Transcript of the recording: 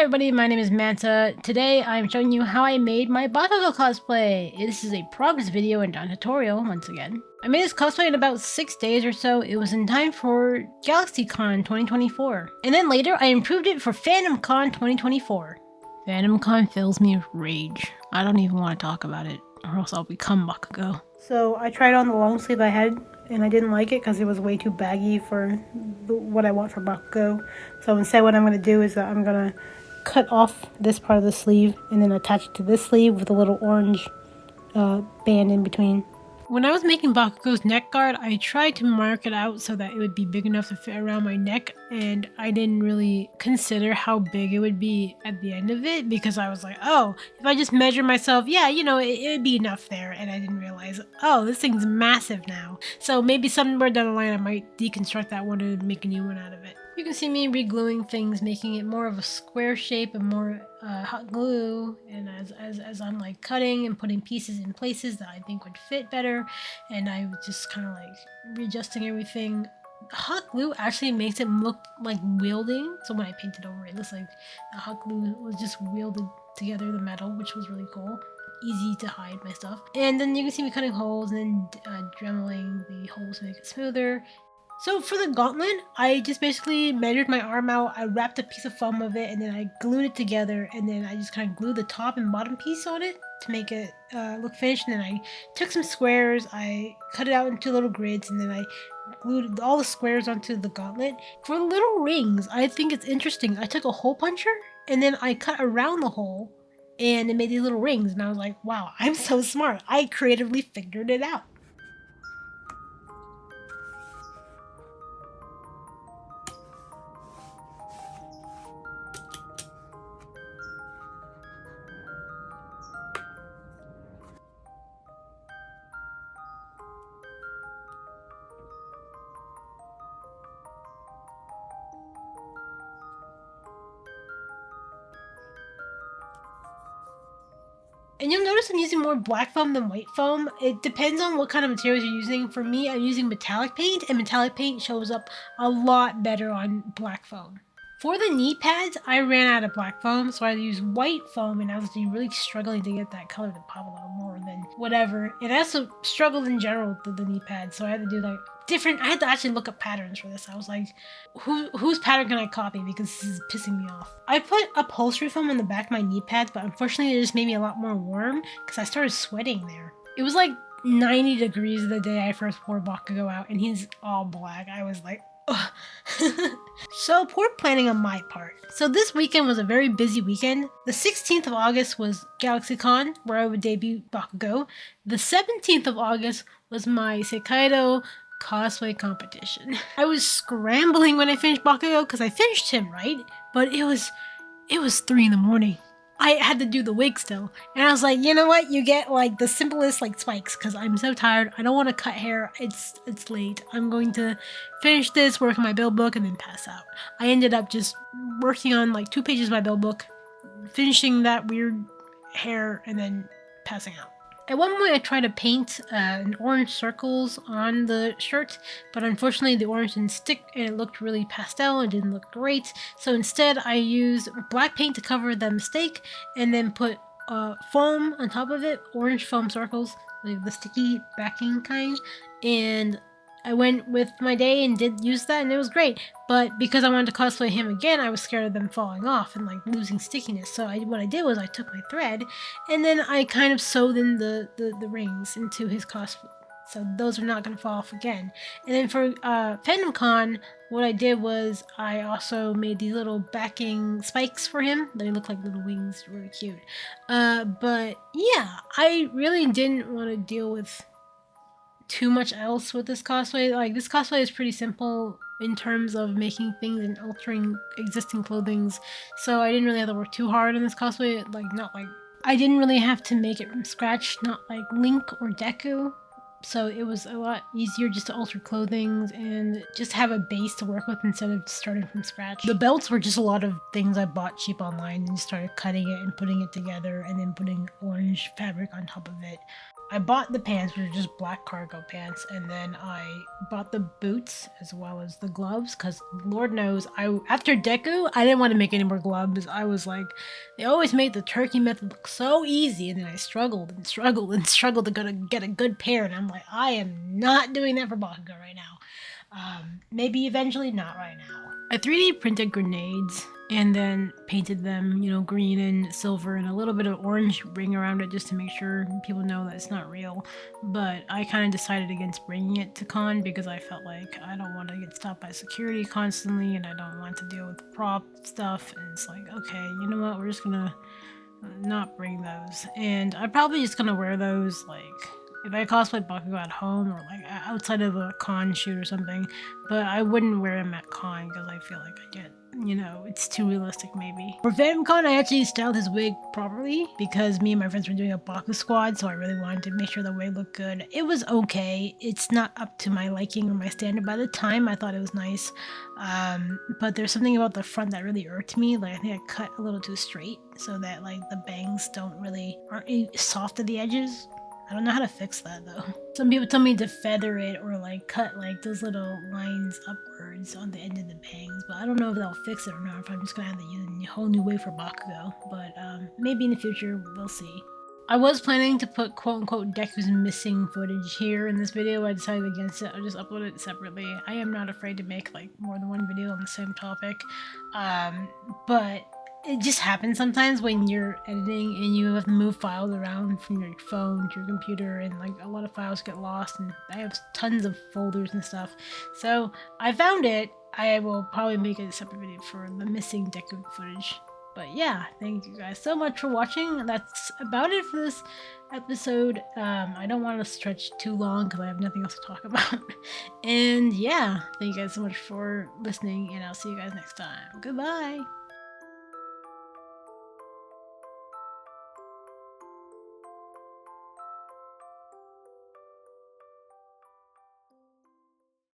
everybody, my name is Manta. Today I'm showing you how I made my Bakugou cosplay. This is a progress video and not a tutorial once again. I made this cosplay in about 6 days or so. It was in time for GalaxyCon 2024. And then later I improved it for PhantomCon 2024. PhantomCon fills me with rage. I don't even want to talk about it or else I'll become Bakugou. So I tried on the long sleeve I had and I didn't like it because it was way too baggy for what I want for Bakugou. So instead what I'm going to do is that I'm going to cut off this part of the sleeve and then attach it to this sleeve with a little orange band in between. When I was making Bakugou's neck guard, I tried to mark it out so that it would be big enough to fit around my neck, and I didn't really consider how big it would be at the end of it because I was like, oh, if I just measure myself, yeah, you know, it would be enough there, and I didn't realize, oh, this thing's massive now. So maybe somewhere down the line I might deconstruct that one and make a new one out of it. You can see me re-gluing things, making it more of a square shape and more hot glue, and as I'm like cutting and putting pieces in places that I think would fit better, and I was just kind of like readjusting everything. Hot glue actually makes it look like wielding, so when I painted over it, it looks like the hot glue was just wielded together, the metal, which was really cool. Easy to hide my stuff. And then you can see me cutting holes and then dremeling the holes to make it smoother. So for the gauntlet, I just basically measured my arm out, I wrapped a piece of foam of it, and then I glued it together, and then I just kind of glued the top and bottom piece on it to make it look finished, and then I took some squares, I cut it out into little grids, and then I glued all the squares onto the gauntlet. For little rings, I think it's interesting. I took a hole puncher, and then I cut around the hole, and it made these little rings, and I was like, wow, I'm so smart. I creatively figured it out. And you'll notice I'm using more black foam than white foam. It depends on what kind of materials you're using. For me, I'm using metallic paint, and metallic paint shows up a lot better on black foam. For the knee pads, I ran out of black foam, so I used white foam, and I was really struggling to get that color to pop a little more than whatever. And I also struggled in general with the knee pads, so I had to do like different. I had to actually look up patterns for this. I was like, whose pattern can I copy, because this is pissing me off. I put upholstery foam on the back of my knee pads, but unfortunately it just made me a lot more warm because I started sweating there. It was like 90 degrees the day I first wore Bakugou out, and he's all black. I was like, ugh. So poor planning on my part. So this weekend was a very busy weekend. The 16th of August was GalaxyCon, where I would debut Bakugou. The 17th of August was my Seikaido cosplay competition. I was scrambling when I finished Bakugou because I finished him, right? But it was 3 in the morning. I had to do the wig still, and I was like, you know what? You get like the simplest like spikes because I'm so tired. I don't want to cut hair. It's late. I'm going to finish this, work on my build book, and then pass out. I ended up just working on like 2 pages of my build book, finishing that weird hair, and then passing out. At one point I tried to paint orange circles on the shirt, but unfortunately the orange didn't stick and it looked really pastel and didn't look great. So instead I used black paint to cover the mistake and then put foam on top of it, orange foam circles, like the sticky backing kind, and I went with my day and did use that, and it was great. But because I wanted to cosplay him again, I was scared of them falling off and like losing stickiness. So what I did was I took my thread and then I kind of sewed in the rings into his cosplay. So those are not going to fall off again. And then for PhantomCon, what I did was I also made these little backing spikes for him. They look like little wings, really cute. But yeah, I really didn't want to deal with too much else with this cosplay. Like, this cosplay is pretty simple in terms of making things and altering existing clothings, so I didn't really have to work too hard on this cosplay. I didn't really have to make it from scratch, not like Link or Deku, so it was a lot easier just to alter clothing and just have a base to work with instead of starting from scratch. The belts were just a lot of things I bought cheap online and started cutting it and putting it together and then putting orange fabric on top of it. I bought the pants, which are just black cargo pants, and then I bought the boots as well as the gloves, because Lord knows, after Deku, I didn't want to make any more gloves. I was like, they always made the turkey method look so easy, and then I struggled and struggled and struggled to get a good pair, and I'm like, I am not doing that for Bakugo right now. Maybe eventually, not right now. I 3D printed grenades and then painted them, green and silver and a little bit of orange ring around it just to make sure people know that it's not real. But I kind of decided against bringing it to con because I felt like I don't want to get stopped by security constantly and I don't want to deal with prop stuff. And it's like, okay, you know what? We're just gonna not bring those. And I'm probably just gonna wear those like if I cosplay Bakugo at home or like outside of a con shoot or something, but I wouldn't wear them at con because I feel like I get, it's too realistic maybe. For FanCon, I actually styled his wig properly because me and my friends were doing a Baku squad, so I really wanted to make sure the wig looked good. It was okay. It's not up to my liking or my standard. By the time, I thought it was nice, but there's something about the front that really irked me. Like I think I cut a little too straight so that like the bangs aren't soft at the edges. I don't know how to fix that though. Some people tell me to feather it or like cut like those little lines upwards on the end of the bangs, but I don't know if that'll fix it or not, if I'm just gonna have to use a whole new way for Bakugo, but maybe in the future, we'll see. I was planning to put quote-unquote Deku's missing footage here in this video, but I decided against it. I'll just upload it separately. I am not afraid to make like more than one video on the same topic, but it just happens sometimes when you're editing and you have to move files around from your phone to your computer and like a lot of files get lost and I have tons of folders and stuff. So I found it. I will probably make a separate video for the missing Deku footage. But yeah, thank you guys so much for watching. That's about it for this episode. I don't want to stretch too long because I have nothing else to talk about. And yeah, thank you guys so much for listening and I'll see you guys next time. Goodbye!